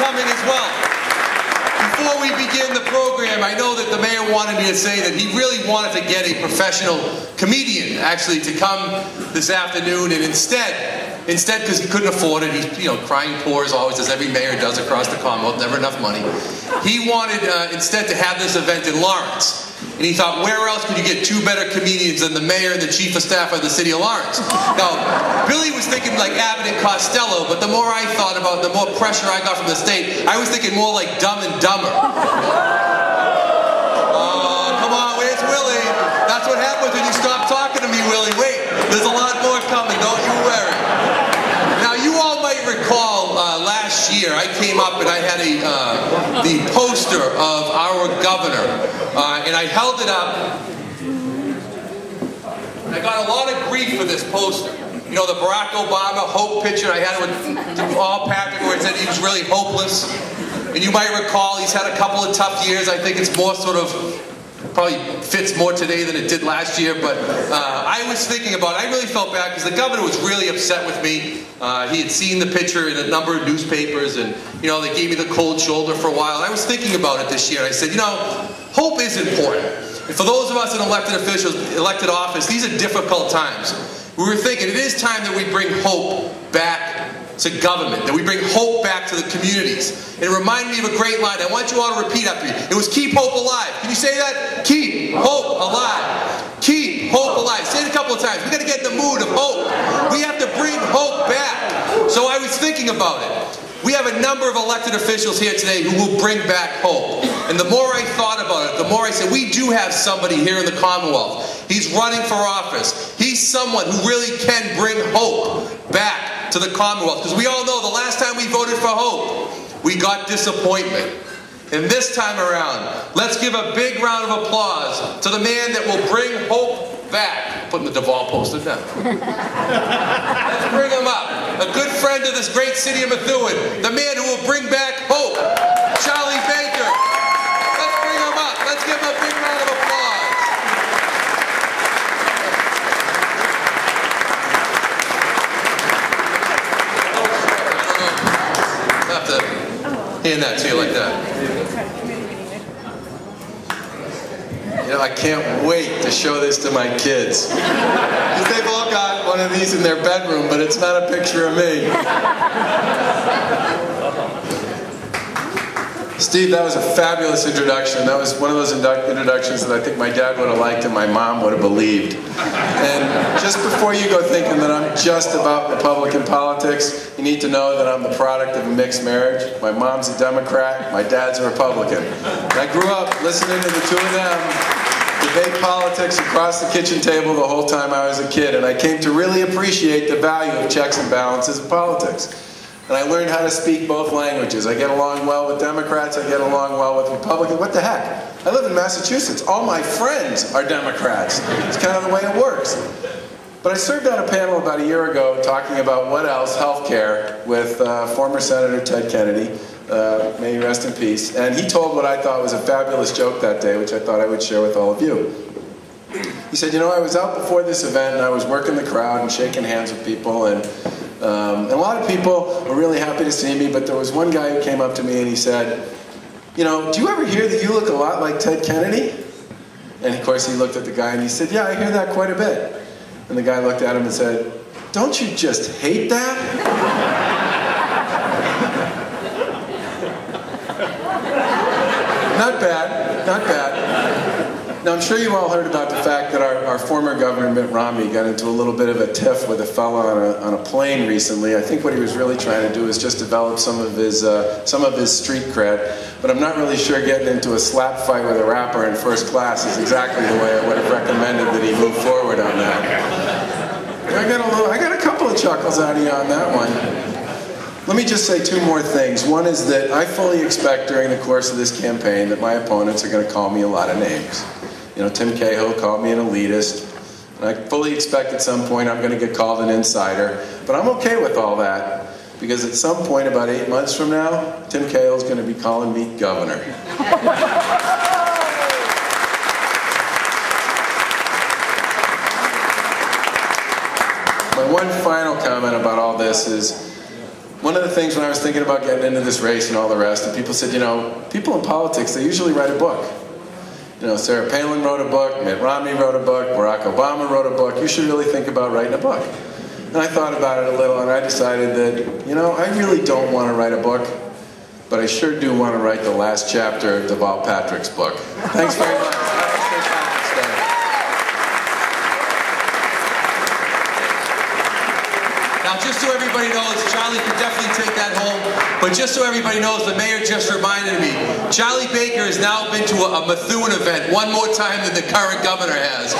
coming as well. Before we begin the program, I know that the mayor wanted me to say that he really wanted to get a professional comedian, actually, to come this afternoon, and instead, because he couldn't afford it, he's, you know, crying poor as always, as every mayor does across the Commonwealth, never enough money. He wanted instead to have this event in Lawrence. And he thought, where else could you get two better comedians than the mayor and the chief of staff of the city of Lawrence? Now, Billy was thinking like Abbott and Costello, but the more I thought about it, the more pressure I got from the state, I was thinking more like Dumb and Dumber. Oh, come on, where's Willie? That's what happens when you stop talking to me, Willie. Wait, there's a lot more coming, don't you worry. Now, you all might recall last year I came up and I had the poster of our governor, and I held it up. And I got a lot of grief for this poster. You know, the Barack Obama hope picture, I had it with all Patrick where it said he was really hopeless. And you might recall he's had a couple of tough years. I think it's more sort of, probably fits more today than it did last year, but I was thinking about it. I really felt bad because the governor was really upset with me. He had seen the picture in a number of newspapers, and you know, they gave me the cold shoulder for a while. And I was thinking about it this year, and I said, you know, hope is important. And for those of us in elected officials, elected office, these are difficult times. We were thinking it is time that we bring hope back to government, that we bring hope back to the communities. And it reminded me of a great line. I want you all to repeat after me. It was keep hope alive. Can you say that? Keep hope alive. Keep hope alive. Say it a couple of times. We got to get in the mood of hope. We have to bring hope back. So I was thinking about it. We have a number of elected officials here today who will bring back hope. And the more I thought about it, the more I said, we do have somebody here in the Commonwealth. He's running for office. He's someone who really can bring hope back to the Commonwealth. Because we all know the last time we voted for hope, we got disappointment. And this time around, let's give a big round of applause to the man that will bring hope back. Putting the Duval poster down. Let's bring him up. A good friend of this great city of Methuen. The man who will bring back hope. Charlie Baker. Let's bring him up. Let's give him a big round of applause. I'll have to hand that to you like that. You know, I can't wait to show this to my kids. Because they've all got one of these in their bedroom, but it's not a picture of me. Steve, that was a fabulous introduction. That was one of those introductions that I think my dad would have liked and my mom would have believed. And just before you go thinking that I'm just about Republican politics, you need to know that I'm the product of a mixed marriage. My mom's a Democrat, my dad's a Republican. And I grew up listening to the two of them debate politics across the kitchen table the whole time I was a kid, and I came to really appreciate the value of checks and balances in politics. And I learned how to speak both languages. I get along well with Democrats, I get along well with Republicans. What the heck? I live in Massachusetts. All my friends are Democrats. It's kind of the way it works. But I served on a panel about a year ago talking about what else, healthcare, with former Senator Ted Kennedy. May he rest in peace. And he told what I thought was a fabulous joke that day, which I thought I would share with all of you. He said, you know, I was out before this event and I was working the crowd and shaking hands with people, and a lot of people were really happy to see me, but there was one guy who came up to me and he said, you know, do you ever hear that you look a lot like Ted Kennedy? And of course he looked at the guy and he said, yeah, I hear that quite a bit. And the guy looked at him and said, don't you just hate that? Not bad, not bad. Now I'm sure you've all heard about the fact that our former governor Mitt Romney got into a little bit of a tiff with a fella on a plane recently. I think what he was really trying to do is just develop some of his street cred. But I'm not really sure getting into a slap fight with a rapper in first class is exactly the way I would have recommended that he move forward on that. I got a couple of chuckles out of you on that one. Let me just say two more things. One is that I fully expect during the course of this campaign that my opponents are going to call me a lot of names. You know, Tim Cahill called me an elitist. And I fully expect at some point I'm going to get called an insider. But I'm okay with all that, because at some point about 8 months from now, Tim Cahill's going to be calling me governor. My one final comment about all this is, one of the things when I was thinking about getting into this race and all the rest, and people said, you know, people in politics, they usually write a book. You know, Sarah Palin wrote a book, Mitt Romney wrote a book, Barack Obama wrote a book. You should really think about writing a book. And I thought about it a little, and I decided that, you know, I really don't want to write a book, but I sure do want to write the last chapter of Deval Patrick's book. Thanks very much. Now, just so everybody knows, Charlie could definitely take that home, but just so everybody knows, the mayor just reminded me, Charlie Baker has now been to a Methuen event one more time than the current governor has.